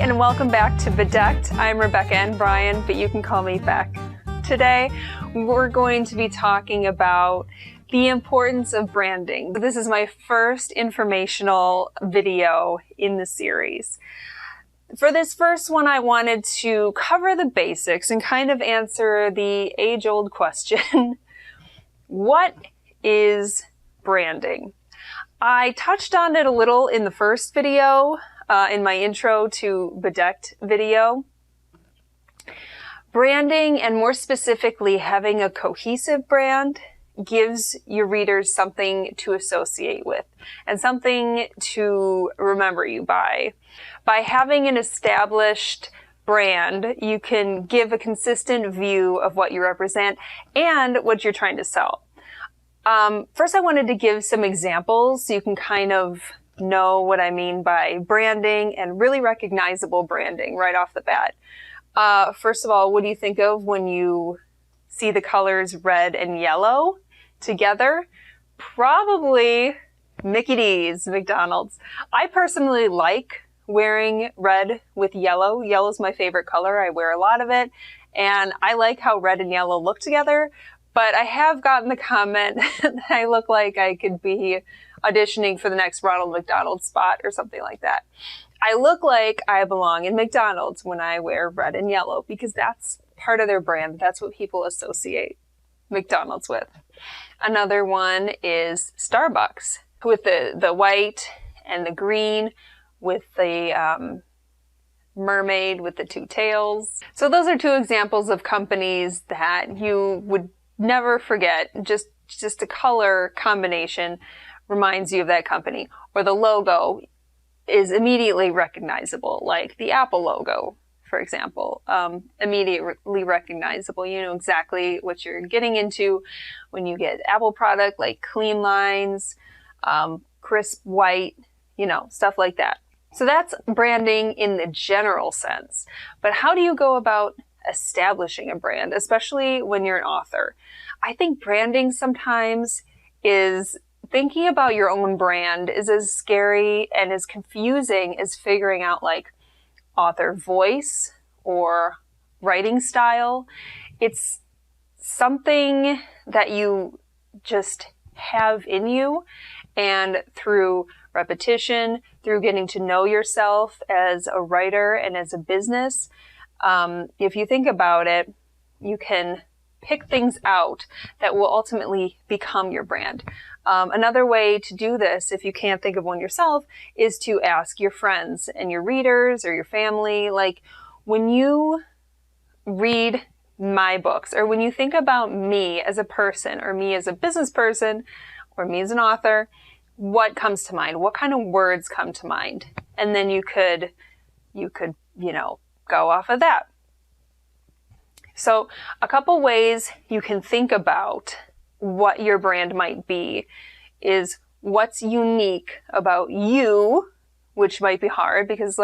and welcome back to Bedecked. I'm Rebecca and Brian, but you can call me Beck. Today, we're going to be talking about the importance of branding. This is my first informational video in the series. For this first one, I wanted to cover the basics and kind of answer the age-old question, what is branding? I touched on it a little in the first video, in my intro to Bedecked video. Branding, and more specifically having a cohesive brand, gives your readers something to associate with and something to remember you by. By having an established brand, you can give a consistent view of what you represent and what you're trying to sell. First, I wanted to give some examples so you can kind of know what I mean by branding and really recognizable branding right off the bat. First of all, what do you think of when you see the colors red and yellow together? Probably Mickey D's, McDonald's. I personally like wearing red with yellow. Yellow's my favorite color. I wear a lot of it, and I like how red and yellow look together. But I have gotten the comment that I look like I could be auditioning for the next Ronald McDonald spot or something like that. I look like I belong in McDonald's when I wear red and yellow because that's part of their brand. That's what people associate McDonald's with. Another one is Starbucks with the white and the green with the mermaid with the two tails. So those are two examples of companies that you would never forget. Just a color combination reminds you of that company. Or the logo is immediately recognizable, like the Apple logo, for example. Immediately recognizable. You know exactly what you're getting into when you get Apple product, like clean lines, crisp white, stuff like that. So that's branding in the general sense. But how do you go about establishing a brand, especially when you're an author? I think branding sometimes is thinking about your own brand is as scary and as confusing as figuring out like author voice or writing style. It's something that you just have in you, and through repetition, through getting to know yourself as a writer and as a business, if you think about it, you can pick things out that will ultimately become your brand. Another way to do this, if you can't think of one yourself, is to ask your friends and your readers or your family. Like, when you read my books, or when you think about me as a person, or me as a business person, or me as an author, what comes to mind? What kind of words come to mind? And then you could, go off of that. So a couple ways you can think about what your brand might be is what's unique about you, which might be hard because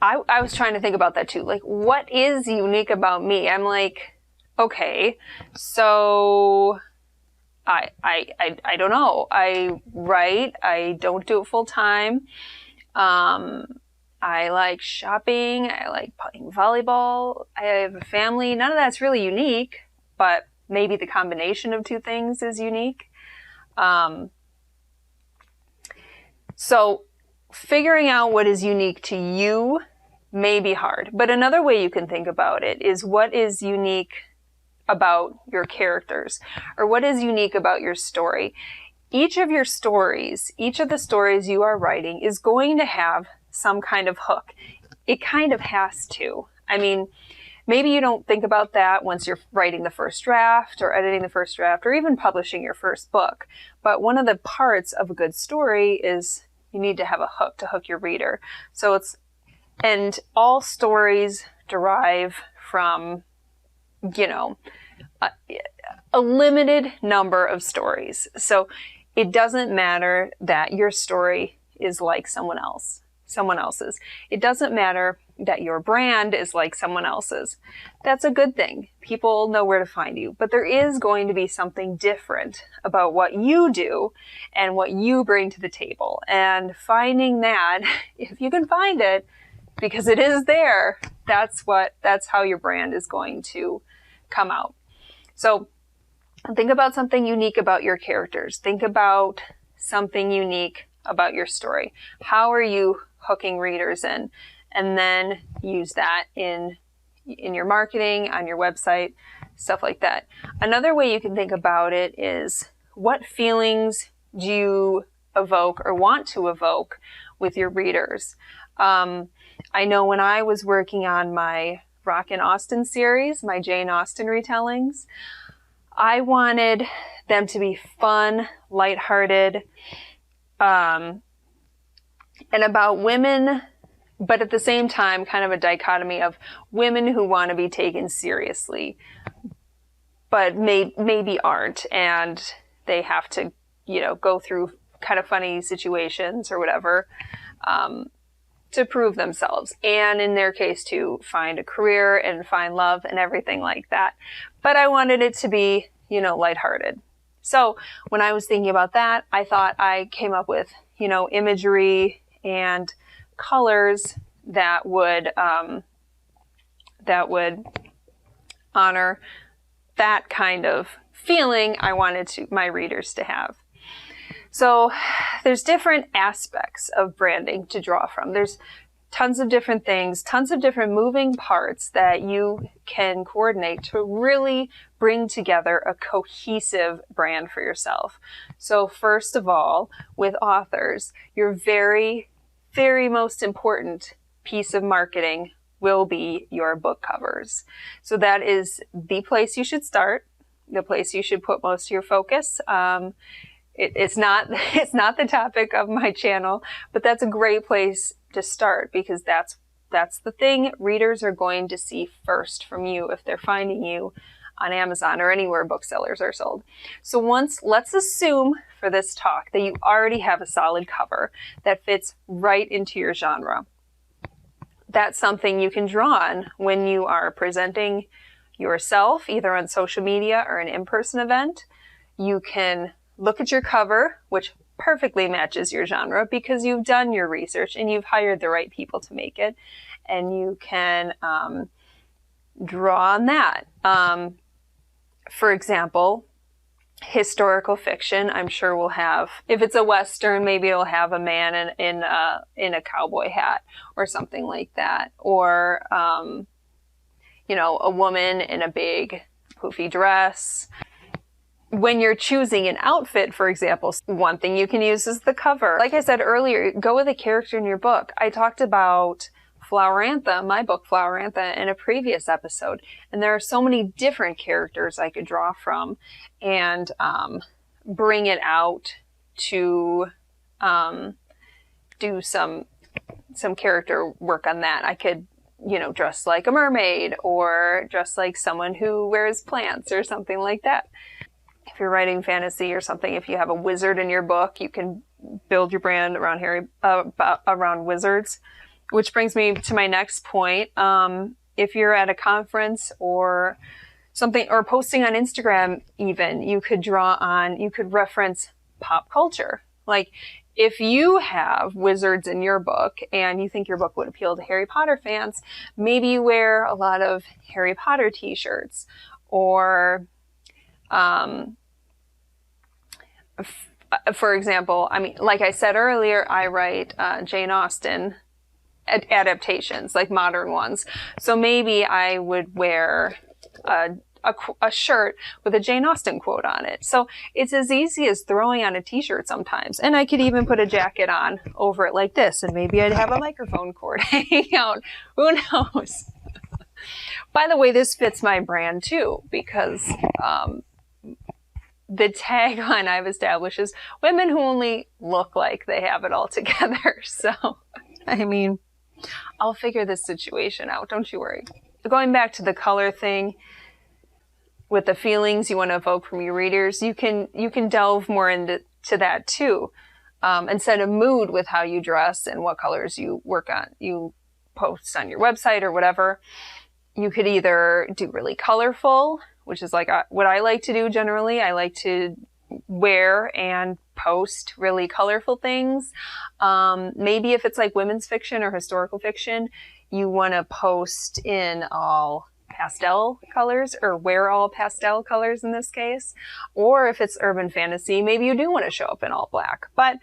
I was trying to think about that too. Like, what is unique about me? I'm like, okay, so I don't know. I write, I don't do it full time. I like shopping. I like playing volleyball. I have a family. None of that's really unique, but maybe the combination of two things is unique. So figuring out what is unique to you may be hard. But another way you can think about it is what is unique about your characters, or what is unique about your story. Each of the stories you are writing is going to have some kind of hook. It kind of has to. I mean, maybe you don't think about that once you're writing the first draft or editing the first draft or even publishing your first book. But one of the parts of a good story is you need to have a hook to hook your reader. And all stories derive from, a limited number of stories. So it doesn't matter that your story is like someone else's. It doesn't matter that your brand is like someone else's. That's a good thing. People know where to find you. But there is going to be something different about what you do and what you bring to the table. And finding that, if you can find it, because it is there. That's how your brand is going to come out. So think about something unique about your characters. Think about something unique about your story. How are you hooking readers in? And then use that in your marketing, on your website, stuff like that. Another way you can think about it is, what feelings do you evoke or want to evoke with your readers? I know when I was working on my Rockin' Austen series, my Jane Austen retellings, I wanted them to be fun, lighthearted, and about women, but at the same time, kind of a dichotomy of women who want to be taken seriously, but maybe aren't, and they have to, go through kind of funny situations or whatever, to prove themselves. And in their case, to find a career and find love and everything like that. But I wanted it to be, lighthearted. So when I was thinking about that, I thought I came up with, imagery and colors that would honor that kind of feeling I wanted my readers to have. So there's different aspects of branding to draw from. There's tons of different things, tons of different moving parts that you can coordinate to really bring together a cohesive brand for yourself. So first of all, with authors, your very, very most important piece of marketing will be your book covers. So that is the place you should start, the place you should put most of your focus. It's not the topic of my channel, but that's a great place to start, because that's the thing readers are going to see first from you if they're finding you on Amazon or anywhere booksellers are sold. So let's assume for this talk that you already have a solid cover that fits right into your genre. That's something you can draw on when you are presenting yourself, either on social media or an in-person event. You can look at your cover, which perfectly matches your genre because you've done your research and you've hired the right people to make it, and you can draw on that. For example, historical fiction, I'm sure will have, if it's a Western, maybe it'll have a man in a cowboy hat or something like that, or a woman in a big poofy dress. When you're choosing an outfit, for example, one thing you can use is the cover. Like I said earlier, go with a character in your book. I talked about Flowerantha, my book Flowerantha, in a previous episode. And there are so many different characters I could draw from and bring it out to do some character work on that. I could, dress like a mermaid or dress like someone who wears plants or something like that. If you're writing fantasy or something, if you have a wizard in your book, you can build your brand around around wizards. Which brings me to my next point. If you're at a conference or something, or posting on Instagram even, you could reference pop culture. Like, if you have wizards in your book and you think your book would appeal to Harry Potter fans, maybe you wear a lot of Harry Potter t-shirts, or for example, like I said earlier, I write Jane Austen adaptations, like modern ones. So maybe I would wear a shirt with a Jane Austen quote on it. So it's as easy as throwing on a t-shirt sometimes. And I could even put a jacket on over it like this, and maybe I'd have a microphone cord hanging out. Who knows? By the way, this fits my brand too, because the tagline I've established is women who only look like they have it all together. So, I'll figure this situation out. Don't you worry. Going back to the color thing, with the feelings you want to evoke from your readers, you can delve more into that too, and set a mood with how you dress and what colors you post on your website or whatever. You could either do really colorful, which is like what I like to do generally. I like to wear and post really colorful things. Maybe if it's like women's fiction or historical fiction, you want to post in all pastel colors, or wear all pastel colors in this case. Or if it's urban fantasy, maybe you do want to show up in all black. But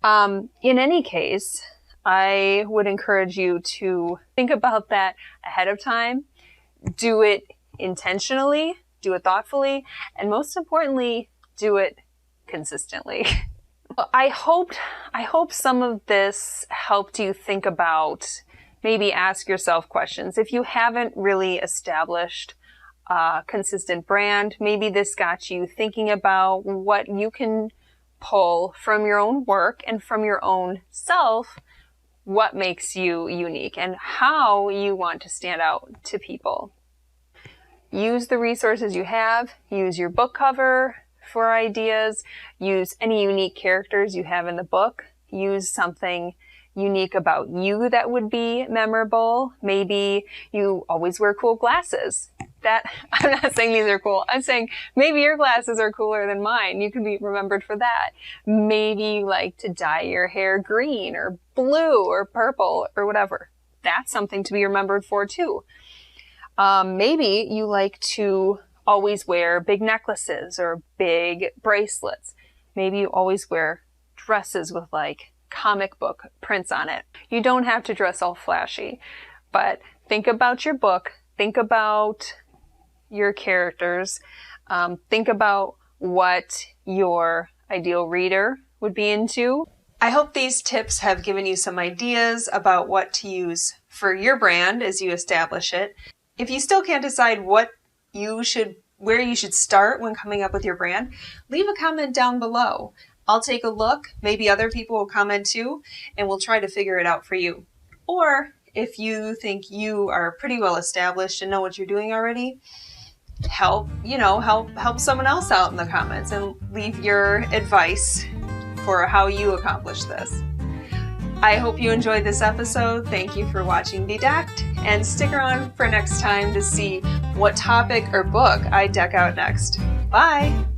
in any case, I would encourage you to think about that ahead of time. Do it intentionally, do it thoughtfully, and most importantly, do it consistently. I hope some of this helped you think about, maybe ask yourself questions. If you haven't really established a consistent brand, maybe this got you thinking about what you can pull from your own work and from your own self, what makes you unique and how you want to stand out to people. Use the resources you have. Use your book cover for ideas. Use any unique characters you have in the book. Use something unique about you that would be memorable. Maybe you always wear cool glasses. I'm not saying these are cool. I'm saying maybe your glasses are cooler than mine. You can be remembered for that. Maybe you like to dye your hair green or blue or purple or whatever. That's something to be remembered for too. Maybe you like to always wear big necklaces or big bracelets. Maybe you always wear dresses with like comic book prints on it. You don't have to dress all flashy, but think about your book. Think about your characters. Think about what your ideal reader would be into. I hope these tips have given you some ideas about what to use for your brand as you establish it. If you still can't decide where you should start when coming up with your brand, leave a comment down below. I'll take a look. Maybe other people will comment too, and we'll try to figure it out for you. Or if you think you are pretty well established and know what you're doing already, help someone else out in the comments and leave your advice for how you accomplish this. I hope you enjoyed this episode. Thank you for watching Bedecked, and stick around for next time to see what topic or book I deck out next. Bye!